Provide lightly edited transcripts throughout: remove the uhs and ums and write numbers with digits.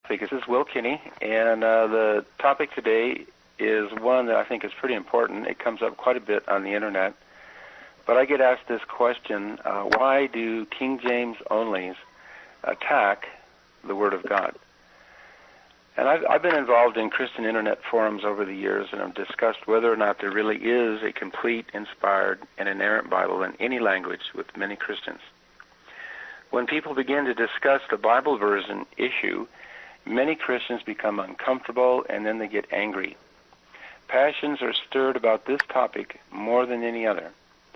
This is Will Kinney, and the topic today is one that I think is pretty important. It comes up quite a bit on the Internet. But I get asked this question, why do King James onlys attack the Word of God? And I've been involved in Christian Internet forums over the years, and I've discussed whether or not there really is a complete, inspired, and inerrant Bible in any language with many Christians. When people begin to discuss the Bible version issue, many Christians become uncomfortable, and then they get angry. Passions are stirred about this topic more than any other.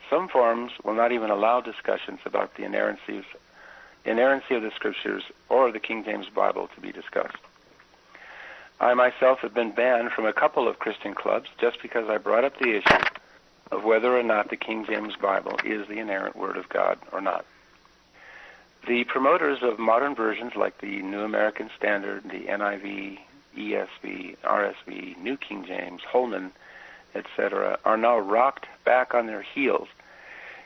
Some forums will not even allow discussions about the inerrancy of the Scriptures or the King James Bible to be discussed. I myself have been banned from a couple of Christian clubs just because I brought up the issue of whether or not the King James Bible is the inerrant Word of God or not. The promoters of modern versions like the New American Standard, the NIV, ESV, RSV, New King James, Holman, etc., are now rocked back on their heels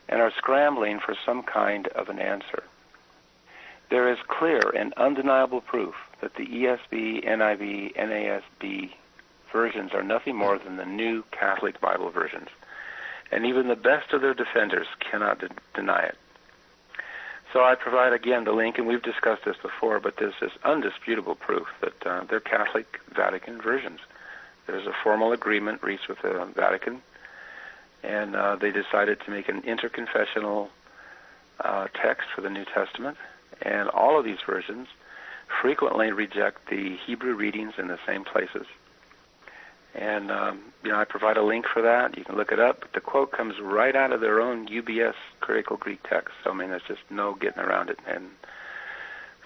and are scrambling for some kind of an answer. There is clear and undeniable proof that the ESV, NIV, NASB versions are nothing more than the new Catholic Bible versions, and even the best of their defenders cannot deny it. So I provide again the link, and we've discussed this before, but there's this undisputable proof that they're Catholic Vatican versions. There's a formal agreement reached with the Vatican, and they decided to make an interconfessional text for the New Testament, and all of these versions frequently reject the Hebrew readings in the same places. And, I provide a link for that. You can look it up. But the quote comes right out of their own UBS critical Greek text. So, there's just no getting around it. And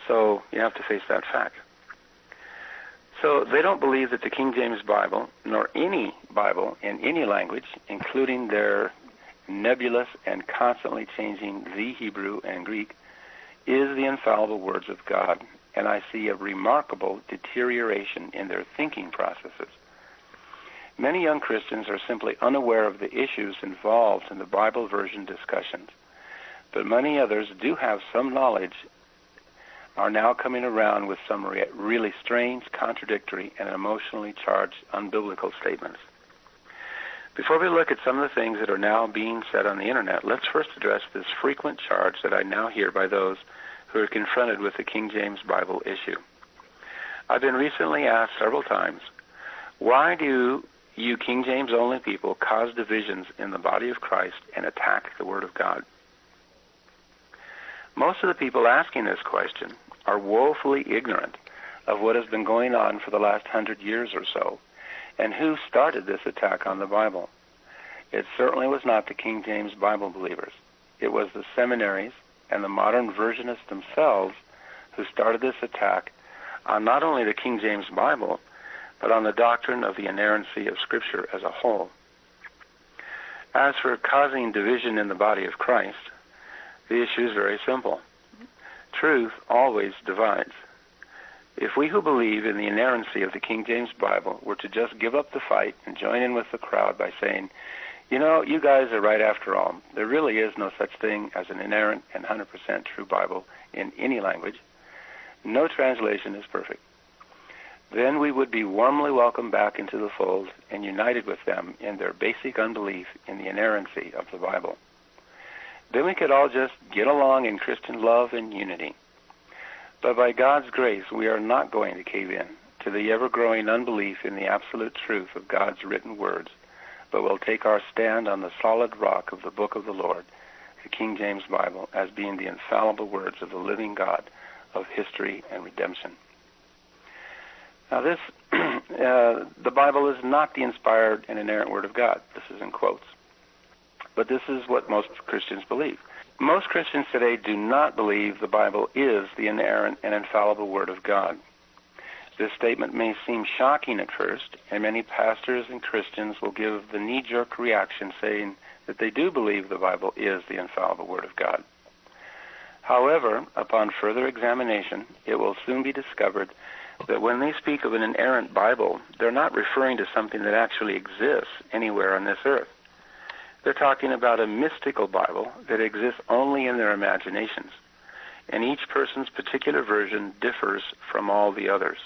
so you have to face that fact. So they don't believe that the King James Bible, nor any Bible in any language, including their nebulous and constantly changing the Hebrew and Greek, is the infallible words of God. And I see a remarkable deterioration in their thinking processes. Many young Christians are simply unaware of the issues involved in the Bible version discussions, but many others do have some knowledge, are now coming around with some really strange, contradictory, and emotionally charged unbiblical statements. Before we look at some of the things that are now being said on the Internet, let's first address this frequent charge that I now hear by those who are confronted with the King James Bible issue. I've been recently asked several times, why do you King James only people cause divisions in the body of Christ and attack the Word of God? Most of the people asking this question are woefully ignorant of what has been going on for the last 100 years or so, and who started this attack on the Bible. It certainly was not the King James Bible believers. It was the seminaries and the modern versionists themselves who started this attack on not only the King James Bible, but on the doctrine of the inerrancy of Scripture as a whole. As for causing division in the body of Christ, the issue is very simple. Truth always divides. If we who believe in the inerrancy of the King James Bible were to just give up the fight and join in with the crowd by saying, you guys are right after all, there really is no such thing as an inerrant and 100% true Bible in any language, no translation is perfect, then we would be warmly welcomed back into the fold and united with them in their basic unbelief in the inerrancy of the Bible. Then we could all just get along in Christian love and unity. But by God's grace, we are not going to cave in to the ever-growing unbelief in the absolute truth of God's written words, but will take our stand on the solid rock of the book of the Lord, the King James Bible, as being the infallible words of the living God of history and redemption. Now the Bible is not the inspired and inerrant Word of God. This is in quotes. But this is what most Christians believe. Most Christians today do not believe the Bible is the inerrant and infallible Word of God. This statement may seem shocking at first, and many pastors and Christians will give the knee-jerk reaction saying that they do believe the Bible is the infallible Word of God. However, upon further examination, it will soon be discovered that when they speak of an inerrant Bible, they're not referring to something that actually exists anywhere on this earth. They're talking about a mystical Bible that exists only in their imaginations. and each person's particular version differs from all the others.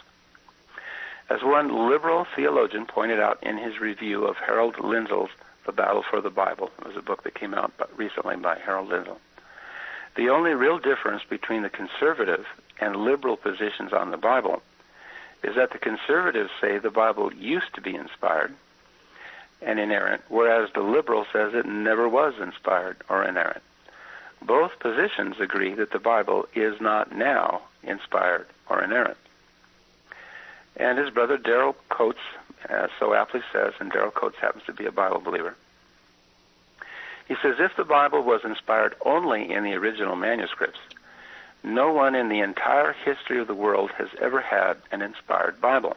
As one liberal theologian pointed out in his review of Harold Lindsell's The Battle for the Bible, it was a book that came out recently by Harold Lindsell, the only real difference between the conservative and liberal positions on the Bible is that the conservatives say the Bible used to be inspired and inerrant, whereas the liberal says it never was inspired or inerrant. Both positions agree that the Bible is not now inspired or inerrant. And his brother Darrell Coates so aptly says, and Darrell Coates happens to be a Bible believer, he says, if the Bible was inspired only in the original manuscripts, no one in the entire history of the world has ever had an inspired Bible.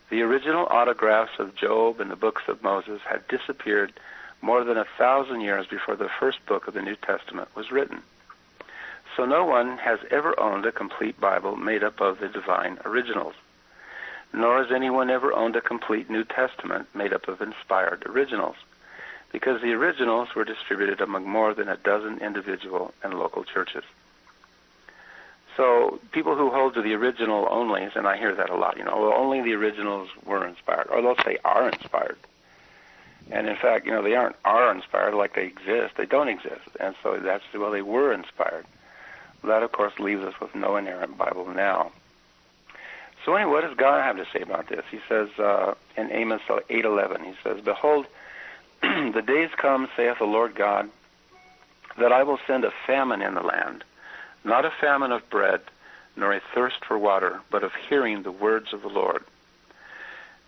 The original autographs of Job and the books of Moses had disappeared more than 1,000 years before the first book of the New Testament was written. So no one has ever owned a complete Bible made up of the divine originals, nor has anyone ever owned a complete New Testament made up of inspired originals, because the originals were distributed among more than a dozen individual and local churches. So people who hold to the original onlys, and I hear that a lot, well, only the originals were inspired, or they'll say are inspired. And in fact, they are inspired like they exist. They don't exist. And so that's, well, they were inspired. That, of course, leaves us with no inerrant Bible now. So anyway, what does God have to say about this? He says in Amos 8:11, he says, behold, the days come, saith the Lord God, that I will send a famine in the land, not a famine of bread, nor a thirst for water, but of hearing the words of the Lord.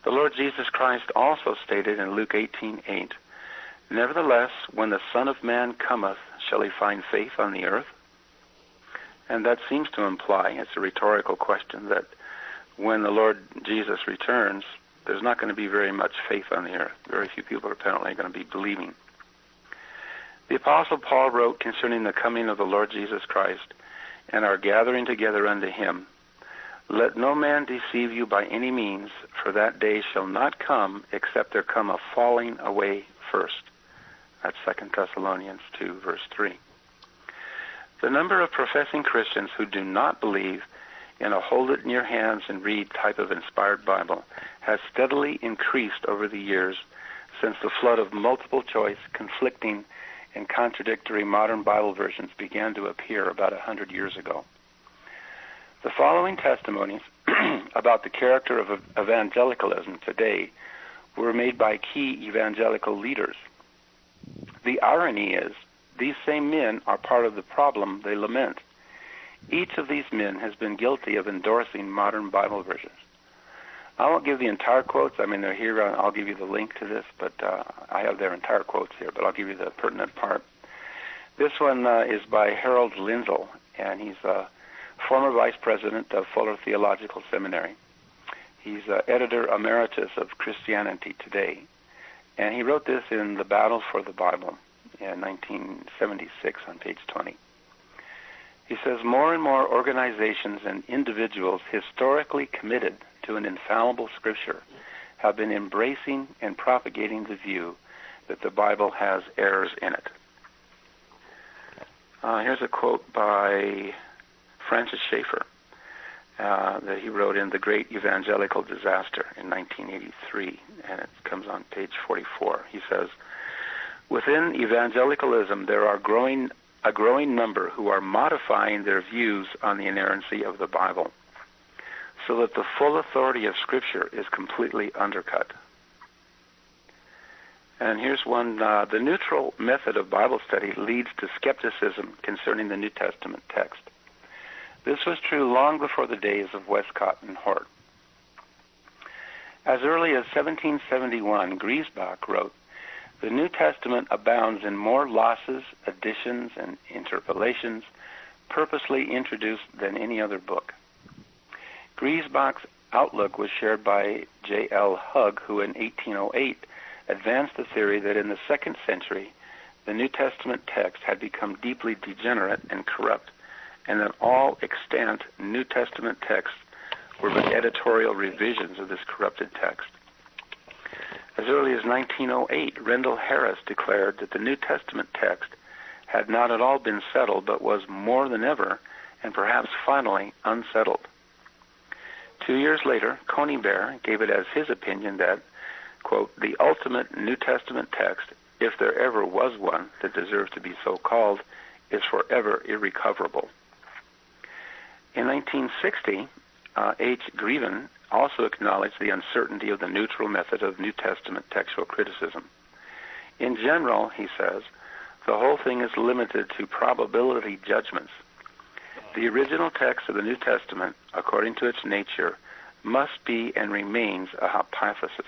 The Lord Jesus Christ also stated in Luke 18:8, nevertheless, when the Son of Man cometh, shall he find faith on the earth? And that seems to imply, it's a rhetorical question, that when the Lord Jesus returns, there's not going to be very much faith on the earth. Very few people are apparently going to be believing. The Apostle Paul wrote concerning the coming of the Lord Jesus Christ and our gathering together unto him, let no man deceive you by any means, for that day shall not come except there come a falling away first. That's 2 Thessalonians 2, verse 3. The number of professing Christians who do not believe in a hold it in your hands and read type of inspired Bible has steadily increased over the years since the flood of multiple choice, conflicting, and contradictory modern Bible versions began to appear about 100 years ago. The following testimonies about the character of evangelicalism today were made by key evangelical leaders. The irony is, these same men are part of the problem they lament. Each of these men has been guilty of endorsing modern Bible versions. I won't give the entire quotes. They're here. I'll give you the link to this, but I have their entire quotes here, but I'll give you the pertinent part. This one is by Harold Lindsell, and he's a former vice president of Fuller Theological Seminary. He's editor emeritus of Christianity Today, and he wrote this in The Battle for the Bible in 1976 on page 20. He says, more and more organizations and individuals historically committed to an infallible scripture have been embracing and propagating the view that the Bible has errors in it. Here's a quote by Francis Schaeffer that he wrote in The Great Evangelical Disaster in 1983, and it comes on page 44. He says, within evangelicalism there are a growing number who are modifying their views on the inerrancy of the Bible so that the full authority of Scripture is completely undercut. And here's one, the neutral method of Bible study leads to skepticism concerning the New Testament text. This was true long before the days of Westcott and Hort. As early as 1771, Griesbach wrote, the New Testament abounds in more losses, additions, and interpolations purposely introduced than any other book. Griesbach's outlook was shared by J.L. Hugg, who in 1808 advanced the theory that in the 2nd century the New Testament text had become deeply degenerate and corrupt, and that all extant New Testament texts were but editorial revisions of this corrupted text. As early as 1908, Rendell Harris declared that the New Testament text had not at all been settled, but was more than ever, and perhaps finally, unsettled. 2 years later, Conybeare gave it as his opinion that, quote, the ultimate New Testament text, if there ever was one that deserves to be so called, is forever irrecoverable. In 1960, H. Greven also acknowledged the uncertainty of the neutral method of New Testament textual criticism. In general, he says, the whole thing is limited to probability judgments. The original text of the New Testament, according to its nature, must be and remains a hypothesis.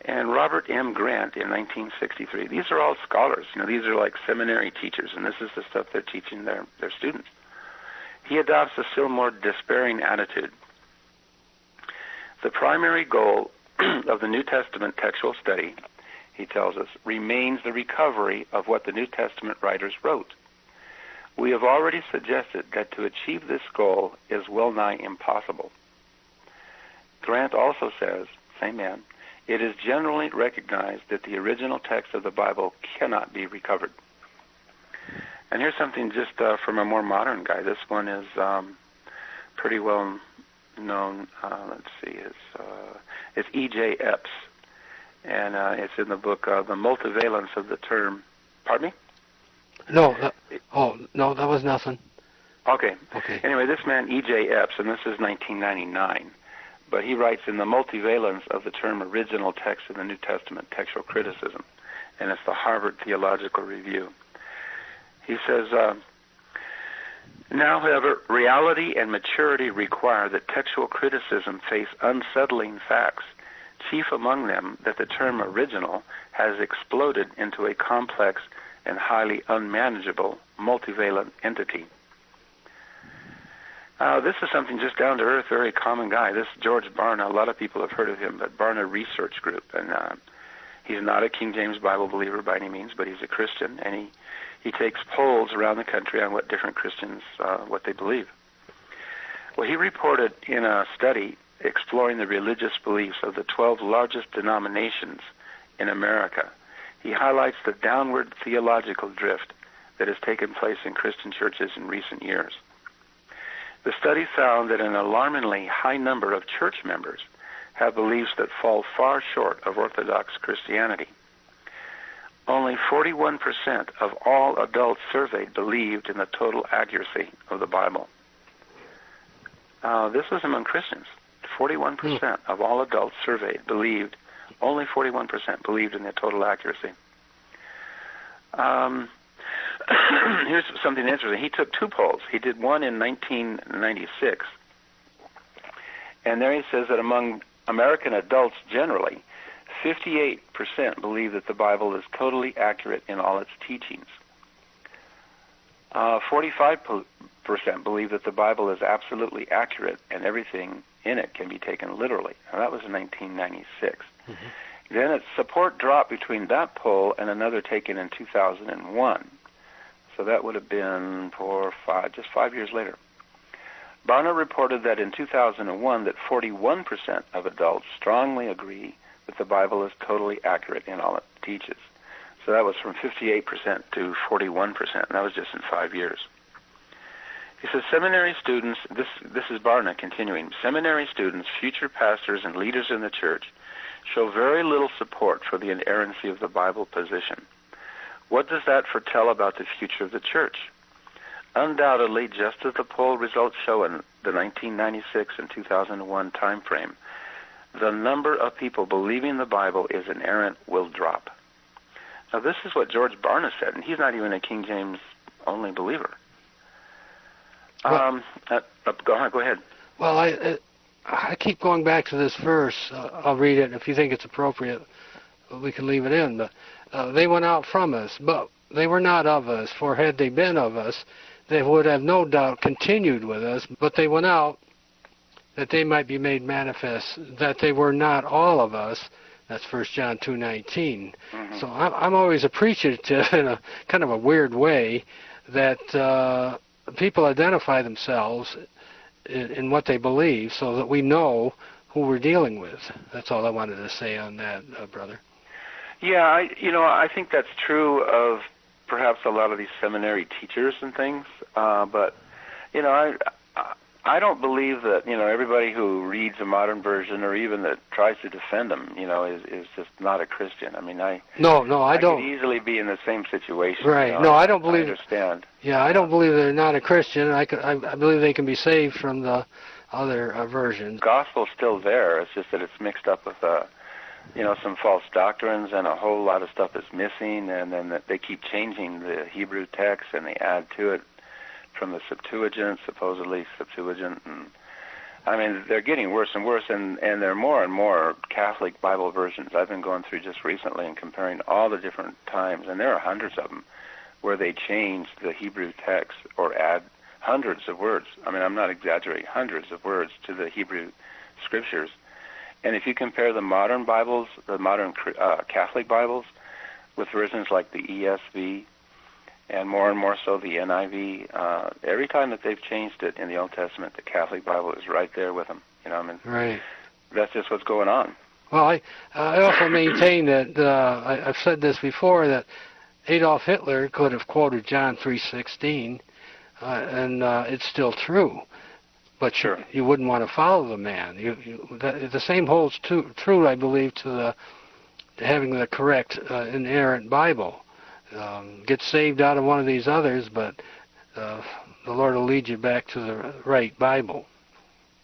And Robert M. Grant in 1963, these are all scholars, these are like seminary teachers, and this is the stuff they're teaching their students. He adopts a still more despairing attitude. The primary goal of the New Testament textual study, he tells us, remains the recovery of what the New Testament writers wrote. We have already suggested that to achieve this goal is well nigh impossible. Grant also says, same man, it is generally recognized that the original text of the Bible cannot be recovered. And here's something just from a more modern guy. This one is pretty well known. It's E.J. Epps, and it's in the book The Multivalence of the Term. Pardon me? No, that was nothing. Okay. Okay. Anyway, this man, E.J. Epps, and this is 1999, but he writes in The Multivalence of the Term Original Text in the New Testament Textual Criticism, and it's the Harvard Theological Review. He says, now, however, reality and maturity require that textual criticism face unsettling facts, chief among them that the term original has exploded into a complex and highly unmanageable multivalent entity. This is something just down to earth, very common guy. This George Barna, a lot of people have heard of him, but Barna Research Group, and he's not a King James Bible believer by any means, but he's a Christian, and he takes polls around the country on what different Christians, what they believe. Well, he reported in a study exploring the religious beliefs of the 12 largest denominations in America. He highlights the downward theological drift that has taken place in Christian churches in recent years. The study found that an alarmingly high number of church members have beliefs that fall far short of Orthodox Christianity. Only 41% of all adults surveyed believed in the total accuracy of the Bible. This was among Christians. 41% of all adults surveyed believed, only 41% believed in the total accuracy. Here's something interesting. He took two polls. He did one in 1996, and there he says that among American adults generally, 58% believe that the Bible is totally accurate in all its teachings. 45% believe that the Bible is absolutely accurate and everything in it can be taken literally. Now, that was in 1996. Mm-hmm. Then its support dropped between that poll and another taken in 2001. So that would have been just 5 years later. Barna reported that in 2001 that 41% of adults strongly agree that the Bible is totally accurate in all it teaches. So that was from 58% to 41%, and that was just in 5 years. He says, seminary students, this is Barna continuing, seminary students, future pastors, and leaders in the church show very little support for the inerrancy of the Bible position. What does that foretell about the future of the church? Undoubtedly, just as the poll results show in the 1996 and 2001 time frame, the number of people believing the Bible is inerrant will drop. Now, this is what George Barna said, and he's not even a King James only believer. Go ahead. Well, I keep going back to this verse. I'll read it. If you think it's appropriate, we can leave it in. But they went out from us, but they were not of us. For had they been of us, they would have no doubt continued with us. But they went out that they might be made manifest, that they were not all of us. That's 1 John 2:19. Mm-hmm. So I'm always appreciative in a kind of a weird way that people identify themselves in what they believe so that we know who we're dealing with. That's all I wanted to say on that, brother. Yeah, I think that's true of perhaps a lot of these seminary teachers and things, but I don't believe that everybody who reads a modern version or even that tries to defend them is just not a Christian. I mean, I don't. Could easily be in the same situation. Right. No, I don't believe. I understand. Yeah, I don't believe they're not a Christian. I believe they can be saved from the other versions. The gospel's still there. It's just that it's mixed up with some false doctrines and a whole lot of stuff is missing, and then they keep changing the Hebrew text and they add to it from the supposedly Septuagint, and I mean they're getting worse and worse, and there are more and more Catholic Bible versions. I've been going through just recently and comparing all the different times, and there are hundreds of them where they change the Hebrew text or add hundreds of words. I mean, I'm not exaggerating, hundreds of words to the Hebrew scriptures. And if you compare the modern Bibles, the modern Catholic Bibles, with versions like the ESV, and more so the NIV, every time that they've changed it in the Old Testament, the Catholic Bible is right there with them. Right. That's just what's going on. Well, I also maintain that I've said this before, that Adolf Hitler could have quoted John 3:16, and it's still true. But sure, you wouldn't want to follow the man. The same holds true, I believe, to having the correct inerrant Bible. Get saved out of one of these others, but the Lord will lead you back to the right Bible.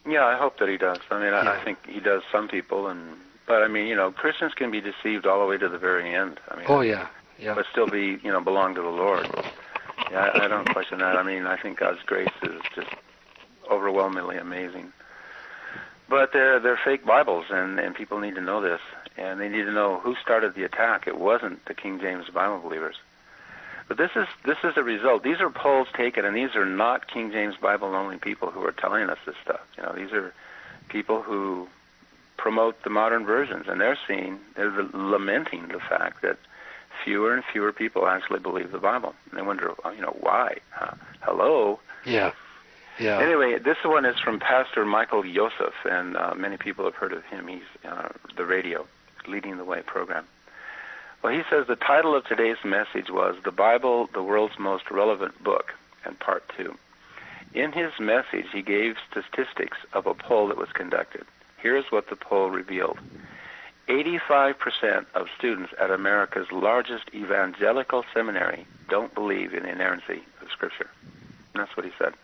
Yeah, I hope that He does. I mean, I think He does some people, but I mean, Christians can be deceived all the way to the very end. I mean, but still be, belong to the Lord. Yeah, I don't question that. I mean, I think God's grace is just overwhelmingly amazing. But they're fake Bibles, and people need to know this, and they need to know who started the attack. It wasn't the King James Bible believers. But this is a result. These are polls taken, and these are not King James Bible only people who are telling us this stuff. These are people who promote the modern versions, and they're lamenting the fact that fewer and fewer people actually believe the Bible. And they wonder, why? Hello? Yeah. Yeah. Anyway, this one is from Pastor Michael Yosef, and many people have heard of him. He's the radio, Leading the Way program. Well, he says the title of today's message was The Bible, the World's Most Relevant Book, and Part 2. In his message, he gave statistics of a poll that was conducted. Here's what the poll revealed. 85% of students at America's largest evangelical seminary don't believe in the inerrancy of Scripture. And that's what he said.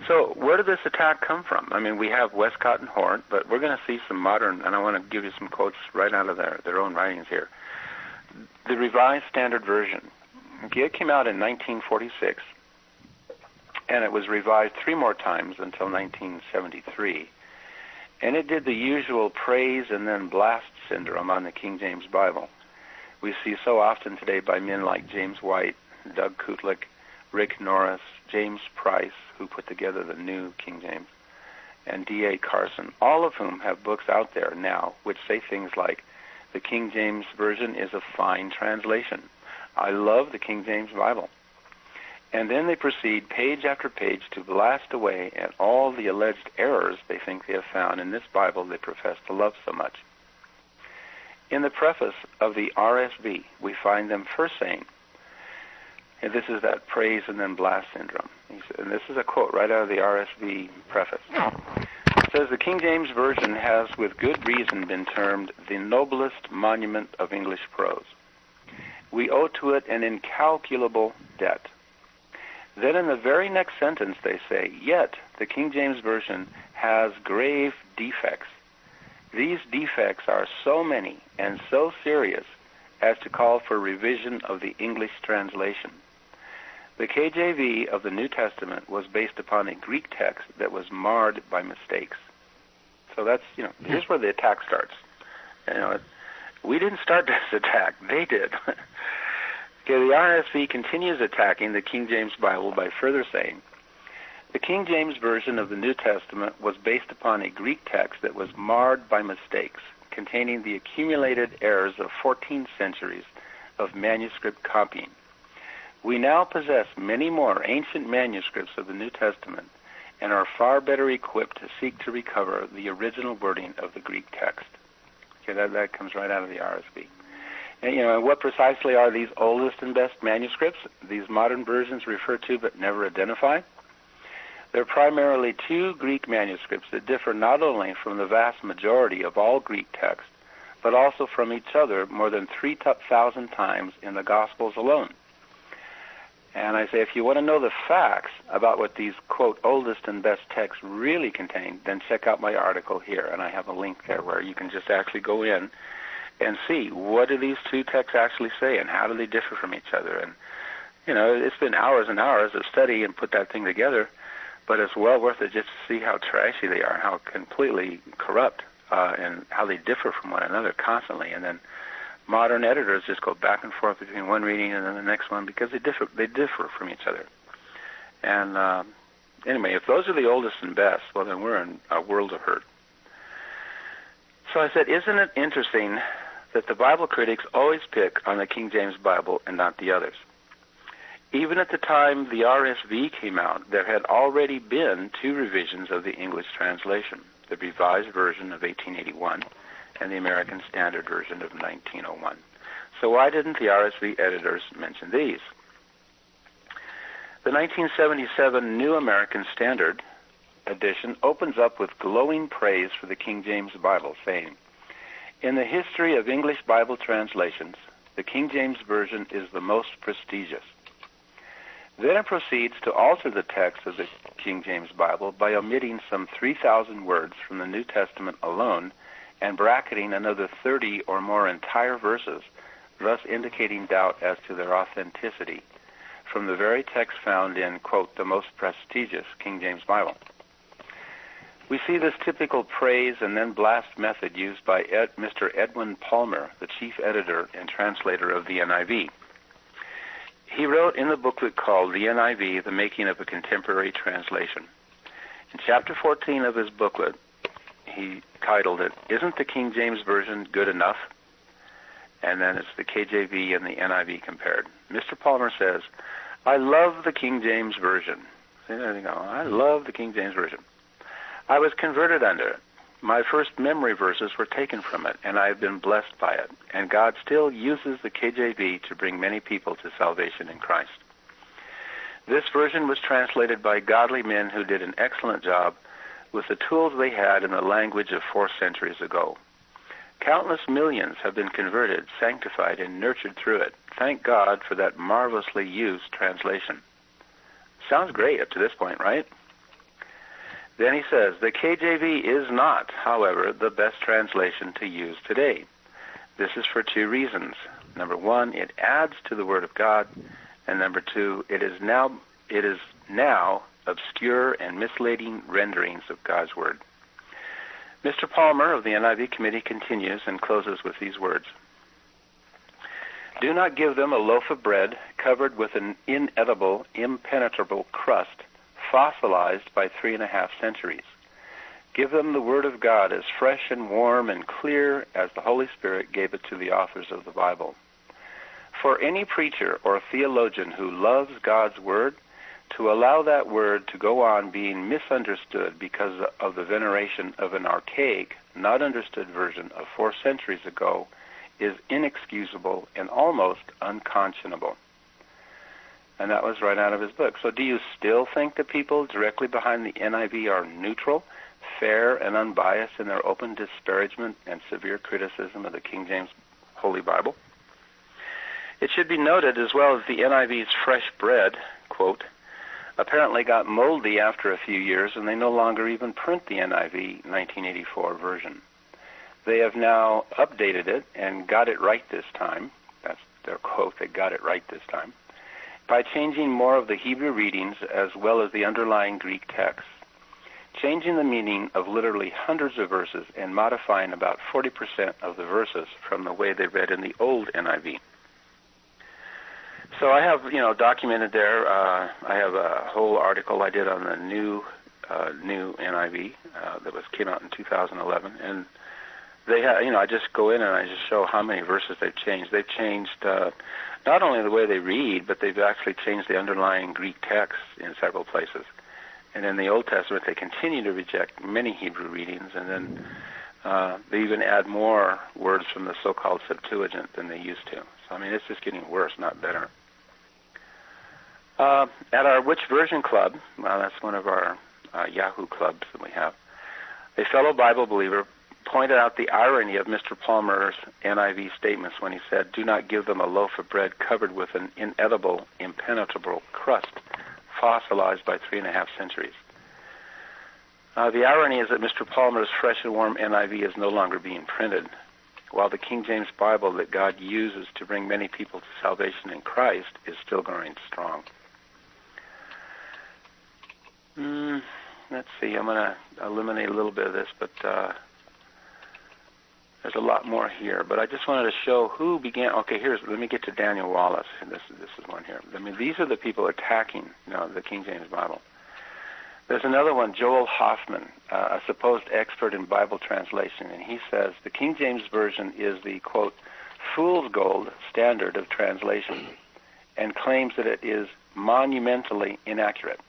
So where did this attack come from? I mean, we have Westcott and Hort, but we're going to see some modern, and I want to give you some quotes right out of their own writings here. The Revised Standard Version. Okay, it came out in 1946, and it was revised 3 more times until 1973. And it did the usual praise and then blast syndrome on the King James Bible. We see so often today by men like James White, Doug Kutlick, Rick Norris, James Price, who put together the new King James, and D.A. Carson, all of whom have books out there now which say things like, the King James Version is a fine translation. I love the King James Bible. And then they proceed page after page to blast away at all the alleged errors they think they have found in this Bible they profess to love so much. In the preface of the RSV, we find them first saying, and this is that praise and then blast syndrome. And this is a quote right out of the RSV preface. It says, the King James Version has with good reason been termed the noblest monument of English prose. We owe to it an incalculable debt. Then in the very next sentence they say, yet the King James Version has grave defects. These defects are so many and so serious as to call for revision of the English translation. The KJV of the New Testament was based upon a Greek text that was marred by mistakes. So that's, here's where the attack starts. We didn't start this attack. They did. Okay, the RSV continues attacking the King James Bible by further saying, the King James Version of the New Testament was based upon a Greek text that was marred by mistakes, containing the accumulated errors of 14 centuries of manuscript copying. We now possess many more ancient manuscripts of the New Testament and are far better equipped to seek to recover the original wording of the Greek text. Okay, that comes right out of the RSV. And what precisely are these oldest and best manuscripts these modern versions refer to but never identify? They're primarily two Greek manuscripts that differ not only from the vast majority of all Greek texts, but also from each other more than 3,000 times in the Gospels alone. And I say, if you want to know the facts about what these, quote, oldest and best texts really contain, then check out my article here, and I have a link there where you can just actually go in and see what do these two texts actually say and how do they differ from each other. And, it's been hours and hours of study and put that thing together, but it's well worth it just to see how trashy they are, how completely corrupt, and how they differ from one another constantly. And then modern editors just go back and forth between one reading and then the next one because they differ from each other. And anyway, if those are the oldest and best, well, then we're in a world of hurt. So I said, isn't it interesting that the Bible critics always pick on the King James Bible and not the others? Even at the time the RSV came out, there had already been two revisions of the English translation, the Revised Version of 1881 and the American Standard Version of 1901. So why didn't the RSV editors mention these? The 1977 New American Standard edition opens up with glowing praise for the King James Bible, saying, "In the history of English Bible translations, the King James Version is the most prestigious." Then it proceeds to alter the text of the King James Bible by omitting some 3,000 words from the New Testament alone and bracketing another 30 or more entire verses, thus indicating doubt as to their authenticity, from the very text found in, quote, the most prestigious King James Bible. We see this typical praise and then blast method used by Mr. Edwin Palmer, the chief editor and translator of the NIV. He wrote in the booklet called The NIV, The Making of a Contemporary Translation. In chapter 14 of his booklet, he titled it, "Isn't the King James Version Good Enough?" And then it's the KJV and the NIV compared. Mr. Palmer says, "I love the King James Version." See, there you go. I love the King James Version. I was converted under it. My first memory verses were taken from it, and I have been blessed by it. And God still uses the KJV to bring many people to salvation in Christ. This version was translated by godly men who did an excellent job with the tools they had in the language of 4 centuries ago. Countless millions have been converted, sanctified, and nurtured through it. Thank God for that marvelously used translation. Sounds great up to this point, right? Then he says, the KJV is not, however, the best translation to use today. This is for 2 reasons. Number 1, it adds to the Word of God, and number 2, it is now obscure and misleading renderings of God's Word. Mr. Palmer of the NIV Committee continues and closes with these words. Do not give them a loaf of bread covered with an inedible, impenetrable crust, fossilized by 3.5 centuries. Give them the Word of God as fresh and warm and clear as the Holy Spirit gave it to the authors of the Bible. For any preacher or theologian who loves God's Word, to allow that Word to go on being misunderstood because of the veneration of an archaic, not understood version of 4 centuries ago is inexcusable and almost unconscionable. And that was right out of his book. So do you still think the people directly behind the NIV are neutral, fair, and unbiased in their open disparagement and severe criticism of the King James Holy Bible? It should be noted as well as the NIV's fresh bread, quote, apparently got moldy after a few years, and they no longer even print the NIV 1984 version. They have now updated it and got it right this time. That's their quote, they got it right this time, by changing more of the Hebrew readings as well as the underlying Greek text, changing the meaning of literally hundreds of verses and modifying about 40% of the verses from the way they read in the old NIV. So I have, documented there. I have a whole article I did on the new NIV that came out in 2011, and they have, I just go in and I just show how many verses they've changed. They've changed not only the way they read, but they've actually changed the underlying Greek text in several places. And in the Old Testament, they continue to reject many Hebrew readings, and then They even add more words from the so-called Septuagint than they used to. So, I mean, it's just getting worse, not better. At our Which Version Club, that's one of our Yahoo clubs that we have, a fellow Bible believer pointed out the irony of Mr. Palmer's NIV statements when he said, "Do not give them a loaf of bread covered with an inedible, impenetrable crust, fossilized by 3.5 centuries." The irony is that Mr. Palmer's fresh and warm NIV is no longer being printed, while the King James Bible that God uses to bring many people to salvation in Christ is still growing strong. Let's see, I'm going to eliminate a little bit of this, but there's a lot more here. But I just wanted to show who began. Okay, let me get to Daniel Wallace. This is one here. I mean, these are the people attacking the King James Bible. There's another one, Joel Hoffman, a supposed expert in Bible translation, and he says the King James Version is the, quote, fool's gold standard of translation, and claims that it is monumentally inaccurate.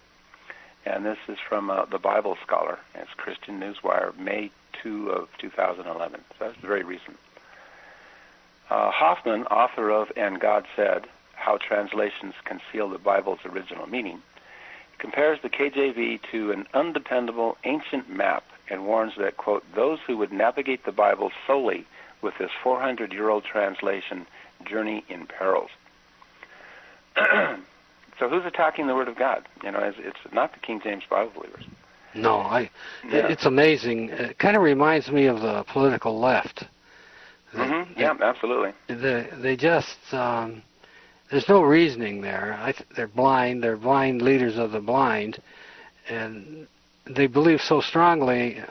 And this is from the Bible Scholar. It's Christian Newswire, May 2 of 2011. So that's very recent. Hoffman, author of And God Said, How Translations Conceal the Bible's Original Meaning, compares the KJV to an undependable ancient map and warns that, quote, those who would navigate the Bible solely with this 400-year-old translation journey in perils. So who's attacking the Word of God? It's not the King James Bible believers. No, it's amazing. It kind of reminds me of the political left. Yeah, absolutely. They just, there's no reasoning there. They're blind. They're blind leaders of the blind. And they believe so strongly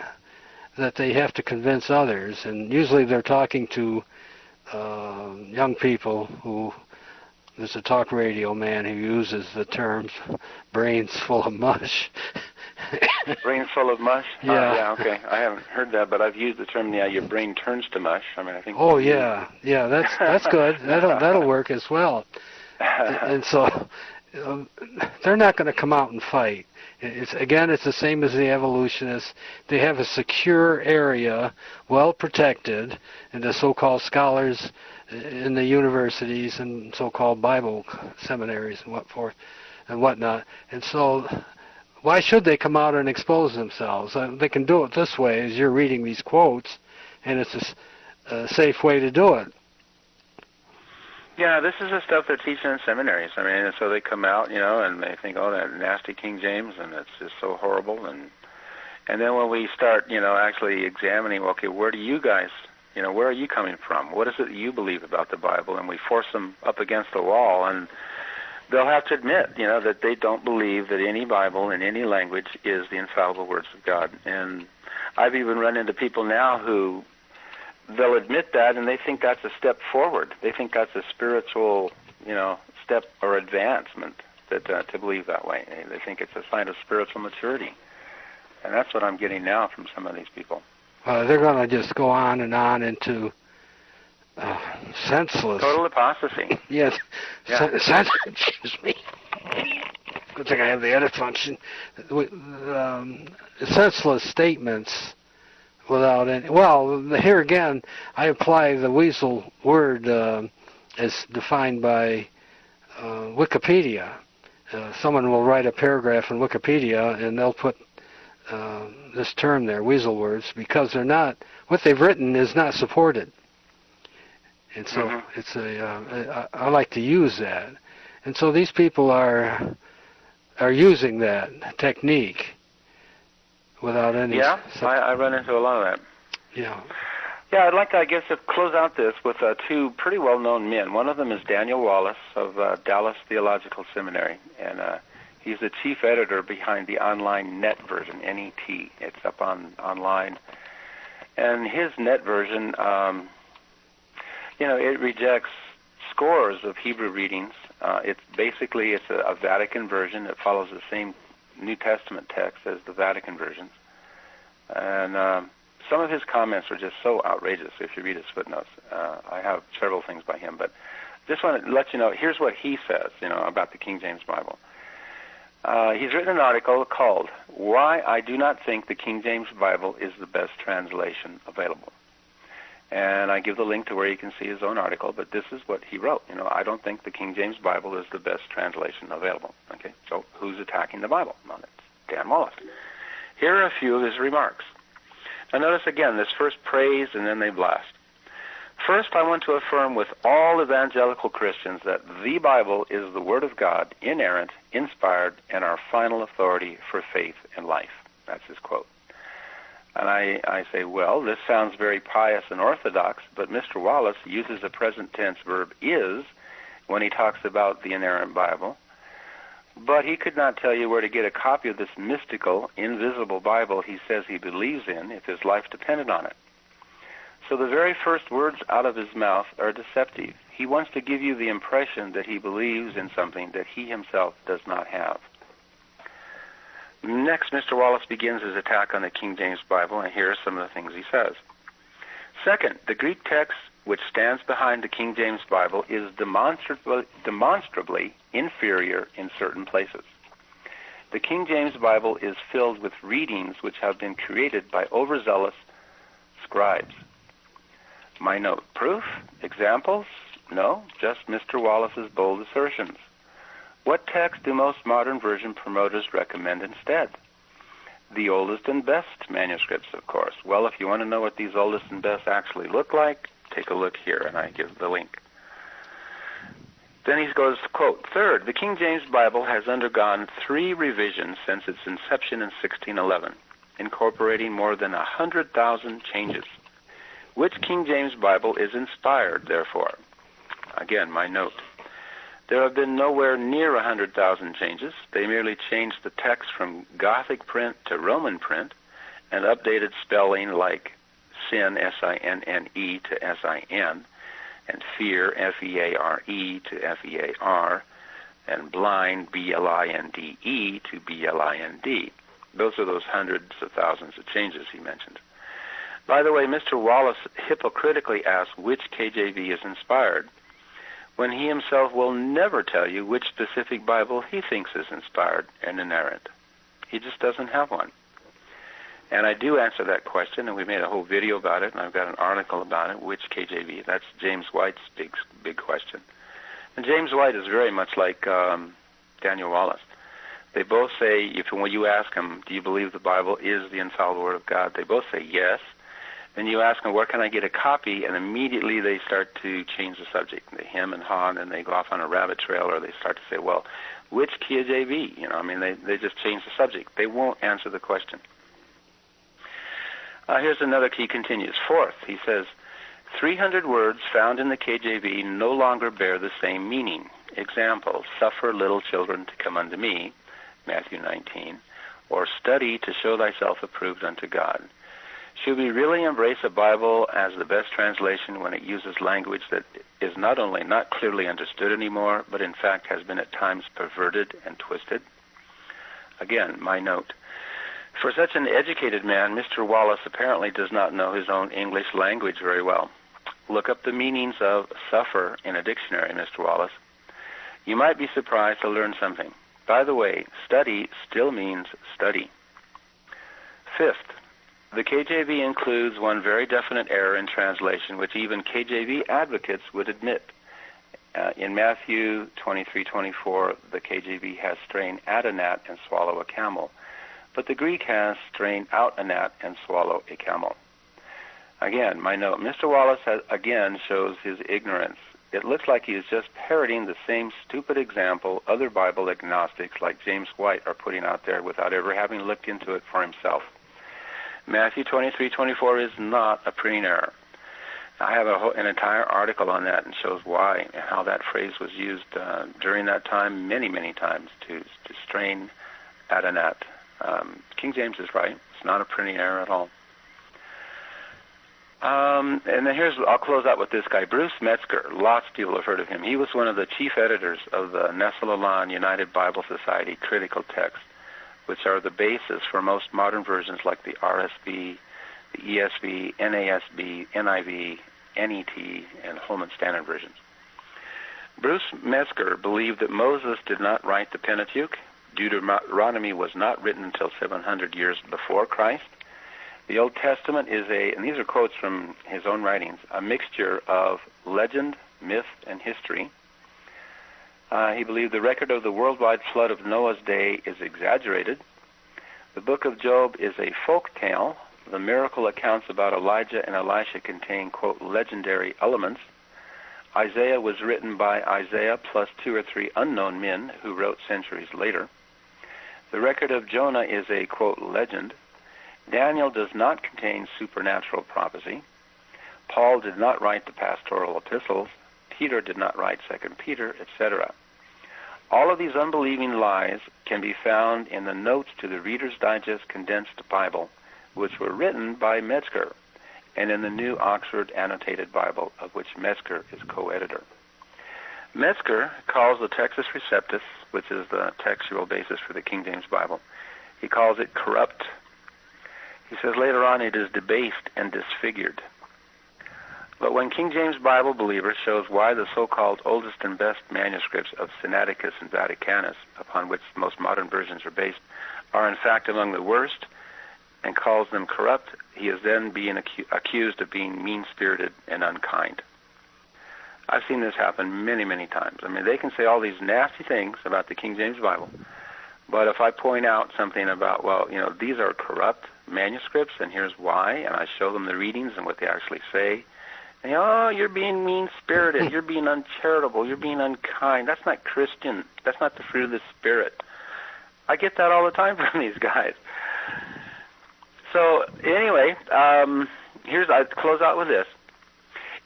that they have to convince others. And usually they're talking to young people who... There's a talk radio man who uses the terms brains full of mush. Brains full of mush? Yeah. Yeah, okay. I haven't heard that, but I've used the term, your brain turns to mush. I mean, I think... Oh, yeah. Yeah, that's good. That'll work as well. And so they're not going to come out and fight. It's the same as the evolutionists. They have a secure area, well protected, and the so-called scholars in the universities and so-called Bible seminaries and whatnot. And so why should they come out and expose themselves? They can do it this way, as you're reading these quotes, and it's a safe way to do it. Yeah, this is the stuff they're teaching in seminaries. I mean, so they come out, and they think, oh, that nasty King James, and it's just so horrible. And then when we start, actually examining, okay, where do you guys... where are you coming from? What is it that you believe about the Bible? And we force them up against the wall, and they'll have to admit, that they don't believe that any Bible in any language is the infallible words of God. And I've even run into people now who they'll admit that, and they think that's a step forward. They think that's a spiritual, step or advancement to believe that way. They think it's a sign of spiritual maturity. And that's what I'm getting now from some of these people. They're going to just go on into senseless... Total apostasy. Yes. Yeah. Excuse me. Good thing I have the edit function. Senseless statements without any... Well, here again, I apply the weasel word as defined by Wikipedia. Someone will write a paragraph in Wikipedia, and they'll put... this term there, weasel words, because they're not, what they've written is not supported. And so I like to use that. And so these people are using that technique without any... Yeah, I run into a lot of that. Yeah. Yeah, I'd like to, to close out this with two pretty well-known men. One of them is Daniel Wallace of Dallas Theological Seminary, and he's the chief editor behind the online net version, NET. It's up online. And his net version, it rejects scores of Hebrew readings. It's a Vatican version. It follows the same New Testament text as the Vatican versions. And some of his comments are just so outrageous if you read his footnotes. I have several things by him, but just want to let you know, here's what he says, about the King James Bible. He's written an article called Why I Do Not Think the King James Bible is the Best Translation Available. And I give the link to where you can see his own article, but this is what he wrote. I don't think the King James Bible is the best translation available. Okay, so who's attacking the Bible? Well, it's Dan Wallace. Here are a few of his remarks. Now notice again, this first praise and then they blast. First, I want to affirm with all evangelical Christians that the Bible is the Word of God, inerrant, inspired, and our final authority for faith and life. That's his quote. And I say, well, this sounds very pious and orthodox, but Mr. Wallace uses a present tense verb is when he talks about the inerrant Bible. But he could not tell you where to get a copy of this mystical, invisible Bible he says he believes in if his life depended on it. So the very first words out of his mouth are deceptive. He wants to give you the impression that he believes in something that he himself does not have. Next, Mr. Wallace begins his attack on the King James Bible, and here are some of the things he says. Second, the Greek text which stands behind the King James Bible is demonstrably inferior in certain places. The King James Bible is filled with readings which have been created by overzealous scribes. My note, proof? Examples? No, just Mr. Wallace's bold assertions. What text do most modern version promoters recommend instead? The oldest and best manuscripts, of course. Well, if you want to know what these oldest and best actually look like, take a look here, and I give the link. Then he goes, quote, third, the King James Bible has undergone 3 revisions since its inception in 1611, incorporating more than 100,000 changes. Which King James Bible is inspired, therefore? Again, my note. There have been nowhere near 100,000 changes. They merely changed the text from Gothic print to Roman print and updated spelling like sin, S-I-N-N-E, to S-I-N, and fear, F-E-A-R-E, to F-E-A-R, and blind, B-L-I-N-D-E, to B-L-I-N-D. Those are those hundreds of thousands of changes he mentioned. By the way, Mr. Wallace hypocritically asks which KJV is inspired, when he himself will never tell you which specific Bible he thinks is inspired and inerrant. He just doesn't have one. And I do answer that question, and we made a whole video about it, and I've got an article about it, which KJV. That's James White's big question. And James White is very much like Daniel Wallace. They both say, when you ask them, do you believe the Bible is the infallible Word of God, they both say yes. Then you ask them, where can I get a copy? And immediately they start to change the subject. They hem and haw, and then they go off on a rabbit trail, or they start to say, well, which KJV? They just change the subject. They won't answer the question. Here's another key continues. Fourth, he says, 300 words found in the KJV no longer bear the same meaning. Example, suffer little children to come unto me, Matthew 19, or study to show thyself approved unto God. Should we really embrace a Bible as the best translation when it uses language that is not only not clearly understood anymore, but in fact has been at times perverted and twisted? Again, my note. For such an educated man, Mr. Wallace apparently does not know his own English language very well. Look up the meanings of suffer in a dictionary, Mr. Wallace. You might be surprised to learn something. By the way, study still means study. Fifth, the KJV includes one very definite error in translation, which even KJV advocates would admit. In Matthew 23:24, the KJV has strain at a gnat and swallow a camel, but the Greek has strain out a gnat and swallow a camel. Again, my note, Mr. Wallace again shows his ignorance. It looks like he is just parroting the same stupid example other Bible agnostics like James White are putting out there without ever having looked into it for himself. Matthew 23:24 is not a printing error. I have an entire article on that and shows why and how that phrase was used during that time many, many times to strain at a gnat. King James is right. It's not a printing error at all. And then I'll close out with this guy, Bruce Metzger. Lots of people have heard of him. He was one of the chief editors of the Nestle-Aland United Bible Society critical texts, which are the basis for most modern versions like the RSV, the ESV, NASB, NIV, NET, and Holman Standard versions. Bruce Metzger believed that Moses did not write the Pentateuch, Deuteronomy was not written until 700 years before Christ. The Old Testament is and these are quotes from his own writings, a mixture of legend, myth, and history. He believed the record of the worldwide flood of Noah's day is exaggerated. The book of Job is a folk tale. The miracle accounts about Elijah and Elisha contain, quote, legendary elements. Isaiah was written by Isaiah plus 2 or 3 unknown men who wrote centuries later. The record of Jonah is a, quote, legend. Daniel does not contain supernatural prophecy. Paul did not write the pastoral epistles. Peter did not write 2 Peter, etc. All of these unbelieving lies can be found in the notes to the Reader's Digest Condensed Bible, which were written by Metzger, and in the New Oxford Annotated Bible, of which Metzger is co-editor. Metzger calls the Textus Receptus, which is the textual basis for the King James Bible, he calls it corrupt. He says later on it is debased and disfigured. But when King James Bible believers shows why the so-called oldest and best manuscripts of Sinaiticus and Vaticanus, upon which most modern versions are based, are in fact among the worst, and calls them corrupt, he is then being accused of being mean-spirited and unkind. I've seen this happen many, many times. I mean, they can say all these nasty things about the King James Bible, but if I point out something about, well, you know, these are corrupt manuscripts, and here's why, and I show them the readings and what they actually say, and, oh, you're being mean-spirited, you're being uncharitable, you're being unkind. That's not Christian. That's not the fruit of the Spirit. I get that all the time from these guys. So anyway, I close out with this.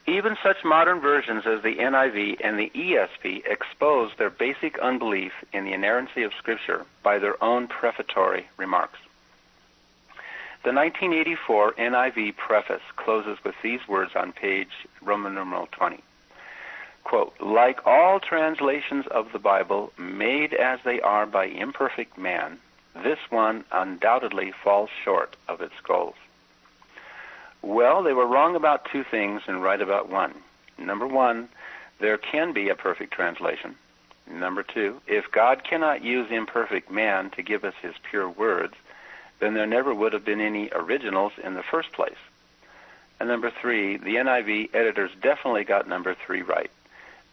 Even such modern versions as the NIV and the ESV expose their basic unbelief in the inerrancy of Scripture by their own prefatory remarks. The 1984 NIV preface closes with these words on page Roman numeral 20. Quote, like all translations of the Bible made as they are by imperfect man, this one undoubtedly falls short of its goals. Well, they were wrong about 2 things and right about 1. Number 1, there can be a perfect translation. Number 2, if God cannot use imperfect man to give us his pure words, then there never would have been any originals in the first place. And number 3, the NIV editors definitely got number 3 right.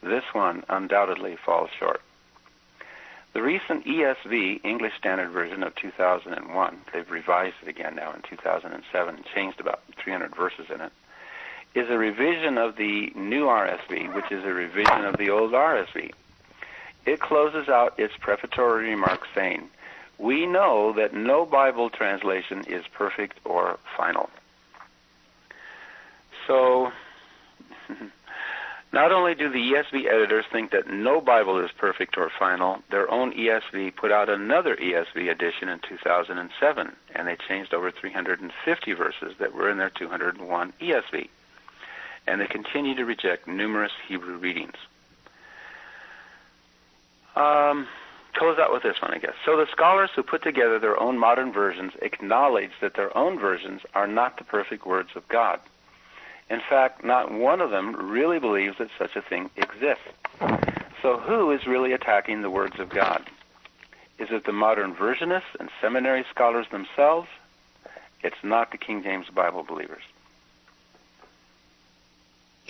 This one undoubtedly falls short. The recent ESV, English Standard Version of 2001, they've revised it again now in 2007, changed about 300 verses in it, is a revision of the new RSV, which is a revision of the old RSV. It closes out its prefatory remarks saying, we know that no Bible translation is perfect or final. So, not only do the ESV editors think that no Bible is perfect or final, their own ESV put out another ESV edition in 2007, and they changed over 350 verses that were in their 201 ESV. And they continue to reject numerous Hebrew readings. Close out with this one, I guess. So the scholars who put together their own modern versions acknowledge that their own versions are not the perfect words of God. In fact, not one of them really believes that such a thing exists. So who is really attacking the words of God? Is it the modern versionists and seminary scholars themselves? It's not the King James Bible believers.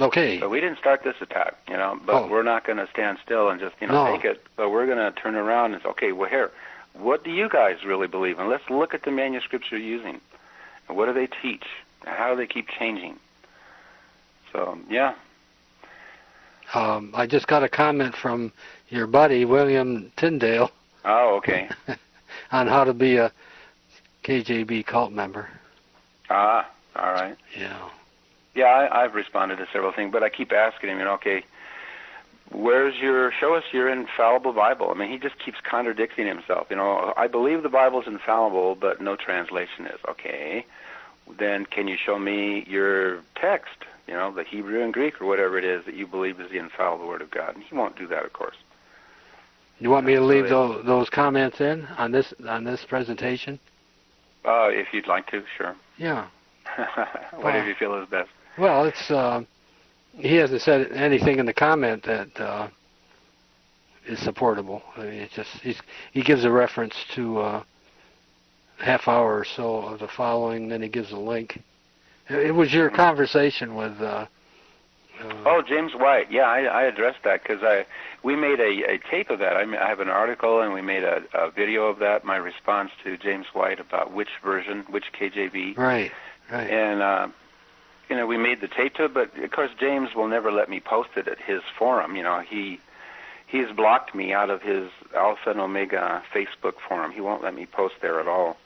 Okay. So we didn't start this attack, but we're not going to stand still and just, take it. But we're going to turn around and say, okay, well, here, what do you guys really believe? And let's look at the manuscripts you're using. And what do they teach? And how do they keep changing? So, yeah. I just got a comment from your buddy, William Tyndale. Oh, okay. On how to be a KJB cult member. Ah, all right. Yeah. Yeah, I've responded to several things, but I keep asking him, okay, show us your infallible Bible. I mean, he just keeps contradicting himself. I believe the Bible's infallible, but no translation is. Okay, then can you show me your text, the Hebrew and Greek or whatever it is that you believe is the infallible Word of God? And he won't do that, of course. You want me to leave those comments in on this presentation? If you'd like to, sure. Yeah. Whatever you feel is best. Well, it's he hasn't said anything in the comment that is supportable. I mean, it's just he gives a reference to half hour or so of the following, then he gives a link. It was your conversation with. Oh, James White. Yeah, I addressed that because we made a tape of that. I have an article, and we made a video of that. My response to James White about which version, which KJV. Right. Right. And we made the tape to it, but of course James will never let me post it at his forum. He's blocked me out of his Alpha and Omega Facebook forum. He won't let me post there at all.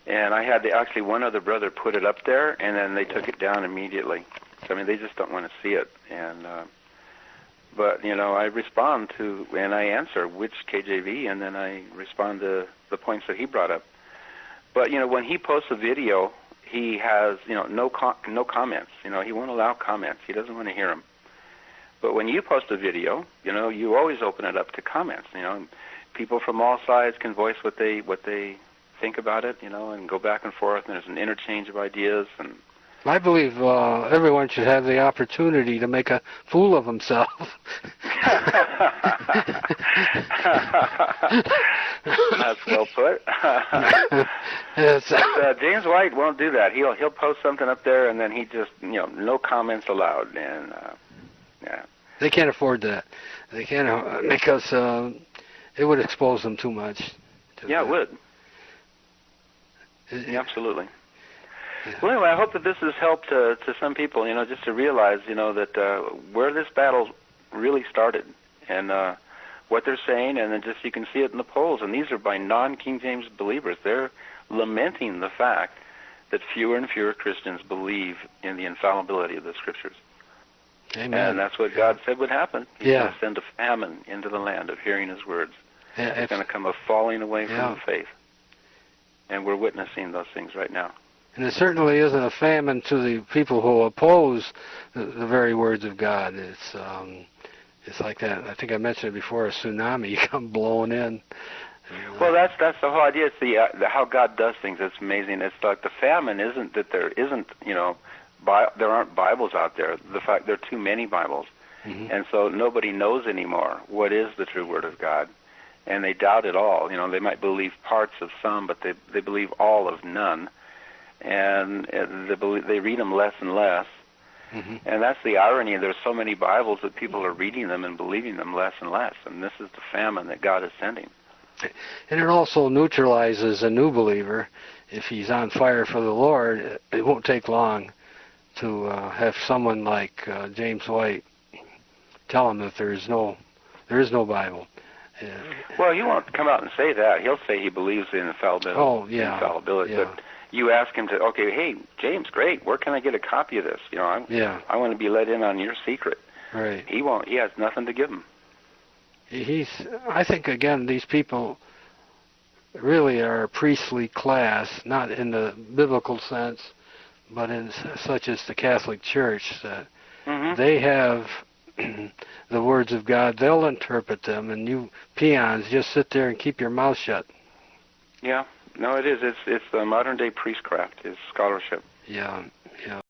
And I had actually one other brother put it up there, and then they took it down immediately. So, I mean, they just don't want to see it. And but I respond to and I answer which KJV, and then I respond to the points that he brought up. But when he posts a video, he has no comments. He won't allow comments. He doesn't want to hear them. But when you post a video, you always open it up to comments. People from all sides can voice what they think about it, and go back and forth, and there's an interchange of ideas. And I believe everyone should have the opportunity to make a fool of himself. That's well put. Yes. But, James White won't do that. He'll post something up there, and then he just no comments allowed. And yeah, they can't afford that. They can't because it would expose them too much. Yeah, it would. Yeah, absolutely. Yeah. Well, anyway, I hope that this has helped to some people, just to realize, that where this battle really started and what they're saying, and then just you can see it in the polls. And these are by non-King James believers. They're lamenting the fact that fewer and fewer Christians believe in the infallibility of the Scriptures. Amen. And that's what God said would happen. He's going to send a famine into the land of hearing His words. Yeah, it's going to come a falling away from the faith. And we're witnessing those things right now. And it certainly isn't a famine to the people who oppose the very words of God. It's like that. I think I mentioned it before. A tsunami, you come blowing in. Well, that's the whole idea. It's the how God does things. It's amazing. It's like the famine isn't that there isn't there aren't Bibles out there. The fact there are too many Bibles, and so nobody knows anymore what is the true Word of God. And they doubt it all. They might believe parts of some, but they believe all of none. And they read them less and less. And that's the irony. There's so many Bibles that people are reading them and believing them less and less. And this is the famine that God is sending. And it also neutralizes a new believer. If he's on fire for the Lord, it won't take long to have someone like James White tell him that there is no Bible. Yeah. Well, he won't come out and say that. He'll say he believes in infallibility. Oh, yeah. Infallibility. Yeah. But you ask him to, okay, hey, James, great. Where can I get a copy of this? I want to be let in on your secret. Right. He won't. He has nothing to give him. I think, again, these people really are a priestly class, not in the biblical sense, but in such as the Catholic Church, that they have the words of God. They'll interpret them, and you peons just sit there and keep your mouth shut. Yeah, no, it is. It's the modern day priestcraft. It's scholarship. Yeah, yeah.